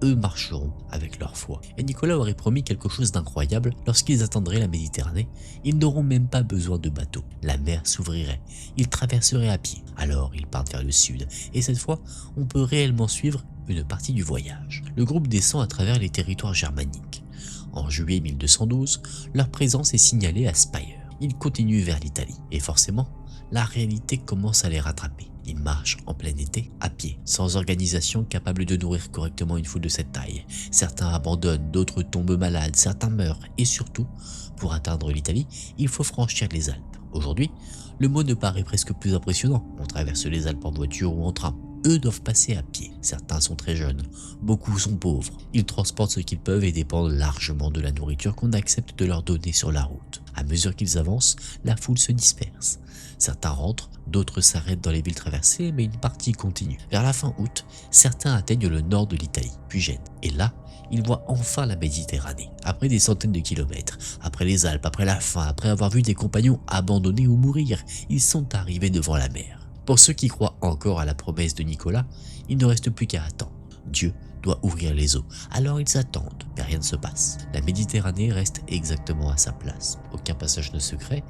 Eux marcheront avec leur foi. Et Nicolas aurait promis quelque chose d'incroyable. Lorsqu'ils atteindraient la Méditerranée, ils n'auront même pas besoin de bateau. La mer s'ouvrirait. Ils traverseraient à pied. Alors ils partent vers le sud. Et cette fois, on peut réellement suivre une partie du voyage. Le groupe descend à travers les territoires germaniques. En juillet 1212, leur présence est signalée à Speyer. Ils continuent vers l'Italie. Et forcément, la réalité commence à les rattraper. Ils marchent en plein été, à pied, sans organisation capable de nourrir correctement une foule de cette taille. Certains abandonnent, d'autres tombent malades, certains meurent. Et surtout, pour atteindre l'Italie, il faut franchir les Alpes. Aujourd'hui, le mot ne paraît presque plus impressionnant. On traverse les Alpes en voiture ou en train. Eux doivent passer à pied. Certains sont très jeunes, beaucoup sont pauvres. Ils transportent ce qu'ils peuvent et dépendent largement de la nourriture qu'on accepte de leur donner sur la route. À mesure qu'ils avancent, la foule se disperse. Certains rentrent, d'autres s'arrêtent dans les villes traversées, mais une partie continue. Vers la fin août, certains atteignent le nord de l'Italie, puis Gênes. Et là, ils voient enfin la Méditerranée. Après des centaines de kilomètres, après les Alpes, après la faim, après avoir vu des compagnons abandonner ou mourir, ils sont arrivés devant la mer. Pour ceux qui croient encore à la promesse de Nicolas, il ne reste plus qu'à attendre. Dieu doit ouvrir les eaux. Alors ils attendent, mais rien ne se passe. La Méditerranée reste exactement à sa place. Aucun passage ne se crée,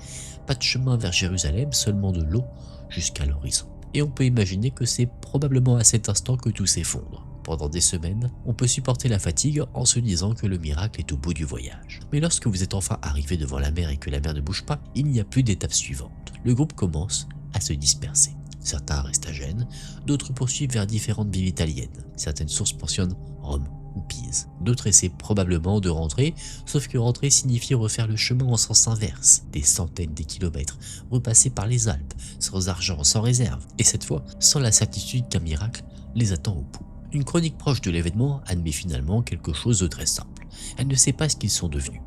pas de chemin vers Jérusalem, seulement de l'eau jusqu'à l'horizon. et on peut imaginer que c'est probablement à cet instant que tout s'effondre. Pendant des semaines, on peut supporter la fatigue en se disant que le miracle est au bout du voyage. Mais lorsque vous êtes enfin arrivé devant la mer et que la mer ne bouge pas, il n'y a plus d'étape suivante. Le groupe commence à se disperser. Certains restent à Gênes, d'autres poursuivent vers différentes villes italiennes. Certaines sources mentionnent Rome ou Pise. D'autres essaient probablement de rentrer, sauf que rentrer signifie refaire le chemin en sens inverse, des centaines de kilomètres, repasser par les Alpes, sans argent, sans réserve, et cette fois, sans la certitude qu'un miracle les attend au bout. Une chronique proche de l'événement admet finalement quelque chose de très simple. Elle ne sait pas ce qu'ils sont devenus.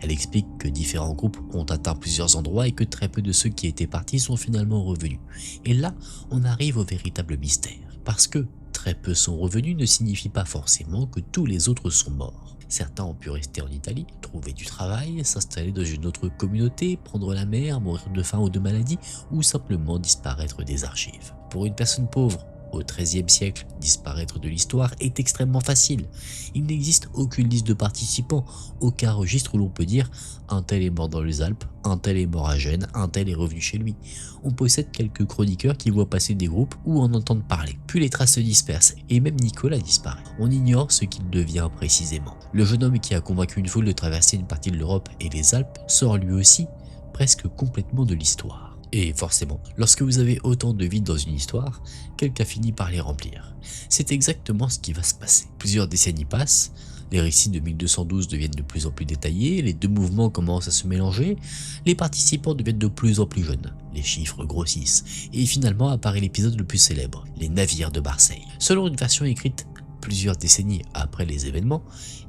Elle explique que différents groupes ont atteint plusieurs endroits et que très peu de ceux qui étaient partis sont finalement revenus. Et là, on arrive au véritable mystère. Parce que très peu sont revenus ne signifie pas forcément que tous les autres sont morts. Certains ont pu rester en Italie, trouver du travail, s'installer dans une autre communauté, prendre la mer, mourir de faim ou de maladie, ou simplement disparaître des archives. Pour une personne pauvre, au XIIIe siècle, disparaître de l'histoire est extrêmement facile. Il n'existe aucune liste de participants, aucun registre où l'on peut dire un tel est mort dans les Alpes, un tel est mort à Gênes, un tel est revenu chez lui. On possède quelques chroniqueurs qui voient passer des groupes ou en entendent parler. Puis les traces se dispersent et même Nicolas disparaît. On ignore ce qu'il devient précisément. Le jeune homme qui a convaincu une foule de traverser une partie de l'Europe et les Alpes sort lui aussi presque complètement de l'histoire. Et forcément, lorsque vous avez autant de vides dans une histoire, quelqu'un finit par les remplir. C'est exactement ce qui va se passer. Plusieurs décennies passent, les récits de 1212 deviennent de plus en plus détaillés, les deux mouvements commencent à se mélanger, les participants deviennent de plus en plus jeunes, les chiffres grossissent, et finalement apparaît l'épisode le plus célèbre, les navires de Marseille. Selon une version écrite plusieurs décennies après les événements,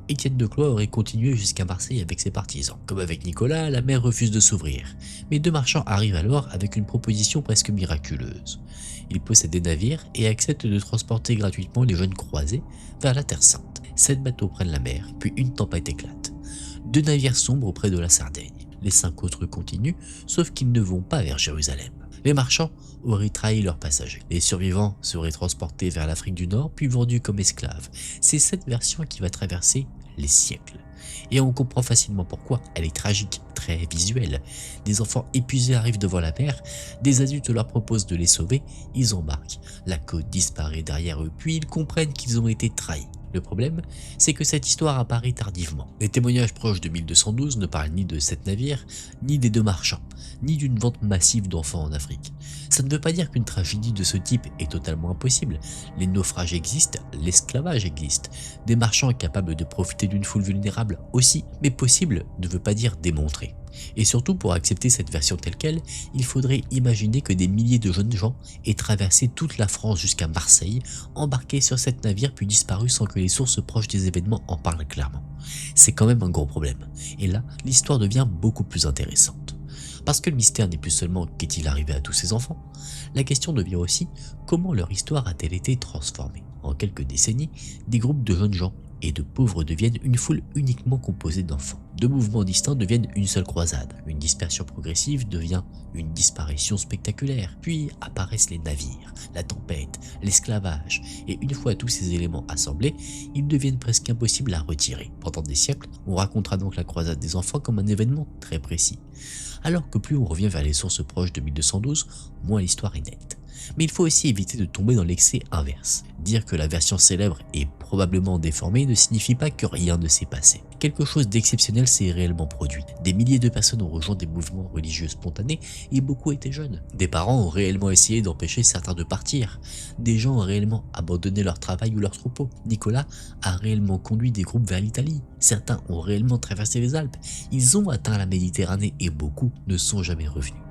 Étienne de Cloix aurait continué jusqu'à Marseille avec ses partisans. Comme avec Nicolas, la mer refuse de s'ouvrir. Mais deux marchands arrivent alors avec une proposition presque miraculeuse. Ils possèdent des navires et acceptent de transporter gratuitement les jeunes croisés vers la Terre Sainte. 7 bateaux prennent la mer, puis une tempête éclate. 2 navires sombrent près de la Sardaigne. Les 5 autres continuent, sauf qu'ils ne vont pas vers Jérusalem. Les marchands auraient trahi leurs passagers. Les survivants seraient transportés vers l'Afrique du Nord, puis vendus comme esclaves. C'est cette version qui va traverser les siècles. Et on comprend facilement pourquoi. Elle est tragique, très visuelle. Des enfants épuisés arrivent devant la mer, des adultes leur proposent de les sauver, ils embarquent. La côte disparaît derrière eux, puis ils comprennent qu'ils ont été trahis. Le problème, c'est que cette histoire apparaît tardivement. Les témoignages proches de 1212 ne parlent ni de 7 navires, ni des 2 marchands, ni d'une vente massive d'enfants en Afrique. Ça ne veut pas dire qu'une tragédie de ce type est totalement impossible. Les naufrages existent, l'esclavage existe, des marchands capables de profiter d'une foule vulnérable aussi, mais possible ne veut pas dire démontré. Et surtout, pour accepter cette version telle quelle, il faudrait imaginer que des milliers de jeunes gens aient traversé toute la France jusqu'à Marseille, embarqués sur 7 navires puis disparus sans que les sources proches des événements en parlent clairement. C'est quand même un gros problème. Et là, l'histoire devient beaucoup plus intéressante. Parce que le mystère n'est plus seulement qu'est-il arrivé à tous ces enfants, la question devient aussi comment leur histoire a-t-elle été transformée. En quelques décennies, des groupes de jeunes gens et de pauvres deviennent une foule uniquement composée d'enfants. 2 mouvements distincts deviennent une seule croisade. Une dispersion progressive devient une disparition spectaculaire. Puis apparaissent les navires, la tempête, l'esclavage. Et une fois tous ces éléments assemblés, ils deviennent presque impossibles à retirer. Pendant des siècles, on racontera donc la croisade des enfants comme un événement très précis. Alors que plus on revient vers les sources proches de 1212, moins l'histoire est nette. Mais il faut aussi éviter de tomber dans l'excès inverse. Dire que la version célèbre est probablement déformée ne signifie pas que rien ne s'est passé. Quelque chose d'exceptionnel s'est réellement produit. Des milliers de personnes ont rejoint des mouvements religieux spontanés et beaucoup étaient jeunes. Des parents ont réellement essayé d'empêcher certains de partir. Des gens ont réellement abandonné leur travail ou leur troupeau. Nicolas a réellement conduit des groupes vers l'Italie. Certains ont réellement traversé les Alpes. Ils ont atteint la Méditerranée et beaucoup ne sont jamais revenus.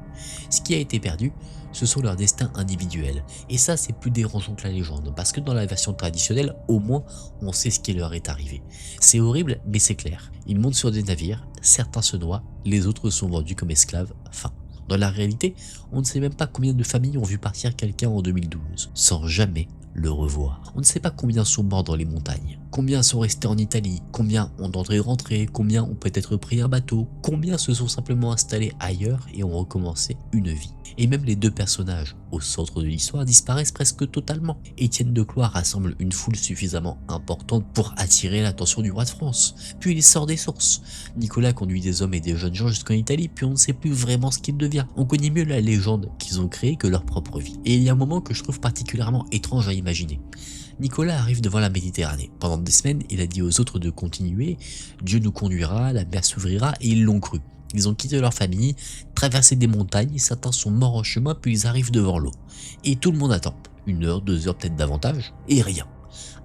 Ce qui a été perdu, ce sont leurs destins individuels. Et ça, c'est plus dérangeant que la légende, parce que dans la version traditionnelle, au moins, on sait ce qui leur est arrivé. C'est horrible, mais c'est clair. Ils montent sur des navires, certains se noient, les autres sont vendus comme esclaves, fin. Dans la réalité, on ne sait même pas combien de familles ont vu partir quelqu'un en 2012, sans jamais le revoir. On ne sait pas combien sont morts dans les montagnes, combien sont restés en Italie, combien ont tenté de rentrer, combien ont peut-être pris un bateau, combien se sont simplement installés ailleurs et ont recommencé une vie. Et même les deux personnages au centre de l'histoire disparaissent presque totalement. Étienne de Cloix rassemble une foule suffisamment importante pour attirer l'attention du roi de France. Puis il sort des sources. Nicolas conduit des hommes et des jeunes gens jusqu'en Italie, puis on ne sait plus vraiment ce qu'il devient. On connaît mieux la légende qu'ils ont créée que leur propre vie. Et il y a un moment que je trouve particulièrement étrange à imaginer. Nicolas arrive devant la Méditerranée. Pendant des semaines, il a dit aux autres de continuer. Dieu nous conduira, la mer s'ouvrira, et ils l'ont cru. Ils ont quitté leur famille, traversé des montagnes, certains sont morts en chemin, puis ils arrivent devant l'eau. Et tout le monde attend. 1 heure, 2 heures, peut-être davantage, et rien.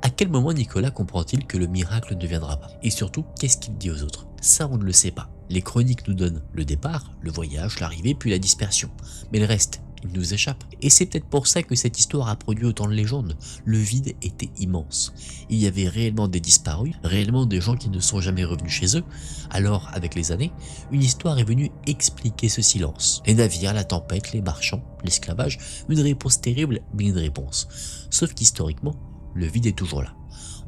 À quel moment Nicolas comprend-il que le miracle ne viendra pas? Et surtout, qu'est-ce qu'il dit aux autres? Ça, on ne le sait pas. Les chroniques nous donnent le départ, le voyage, l'arrivée, puis la dispersion. Mais le reste, il nous échappe. Et c'est peut-être pour ça que cette histoire a produit autant de légendes. Le vide était immense. Il y avait réellement des disparus, réellement des gens qui ne sont jamais revenus chez eux. Alors, avec les années, une histoire est venue expliquer ce silence. Les navires, la tempête, les marchands, l'esclavage, une réponse terrible, mais une réponse. Sauf qu'historiquement, le vide est toujours là.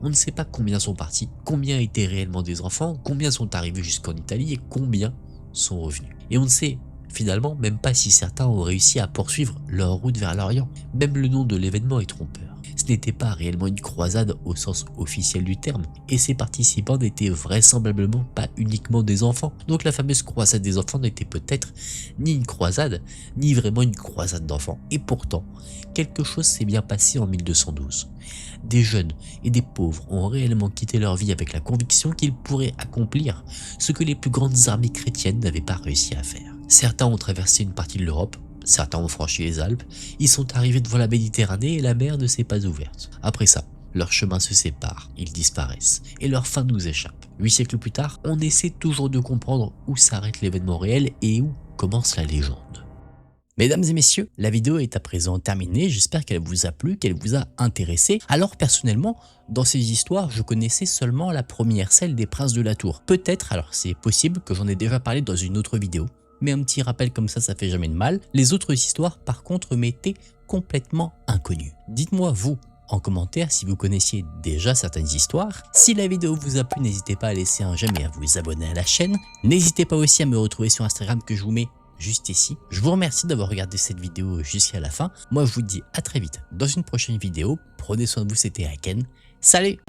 On ne sait pas combien sont partis, combien étaient réellement des enfants, combien sont arrivés jusqu'en Italie et combien sont revenus. Et on ne sait finalement même pas si certains ont réussi à poursuivre leur route vers l'Orient. Même le nom de l'événement est trompeur. Ce n'était pas réellement une croisade au sens officiel du terme, et ses participants n'étaient vraisemblablement pas uniquement des enfants. Donc la fameuse croisade des enfants n'était peut-être ni une croisade, ni vraiment une croisade d'enfants. Et pourtant, quelque chose s'est bien passé en 1212. Des jeunes et des pauvres ont réellement quitté leur vie avec la conviction qu'ils pourraient accomplir ce que les plus grandes armées chrétiennes n'avaient pas réussi à faire. Certains ont traversé une partie de l'Europe, certains ont franchi les Alpes, ils sont arrivés devant la Méditerranée et la mer ne s'est pas ouverte. Après ça, leurs chemins se séparent, ils disparaissent, et leur fin nous échappe. 8 siècles plus tard, on essaie toujours de comprendre où s'arrête l'événement réel et où commence la légende. Mesdames et messieurs, la vidéo est à présent terminée, j'espère qu'elle vous a plu, qu'elle vous a intéressé. Alors personnellement, dans ces histoires, je connaissais seulement la première, celle des princes de la tour. Peut-être, alors c'est possible que j'en ai déjà parlé dans une autre vidéo, mais un petit rappel comme ça fait jamais de mal. Les autres histoires par contre m'étaient complètement inconnues. Dites-moi vous, en commentaire si vous connaissiez déjà certaines histoires. Si la vidéo vous a plu, n'hésitez pas à laisser un j'aime et à vous abonner à la chaîne. N'hésitez pas aussi à me retrouver sur Instagram que je vous mets juste ici. Je vous remercie d'avoir regardé cette vidéo jusqu'à la fin. Moi je vous dis à très vite dans une prochaine vidéo. Prenez soin de vous, c'était Aken. Salut!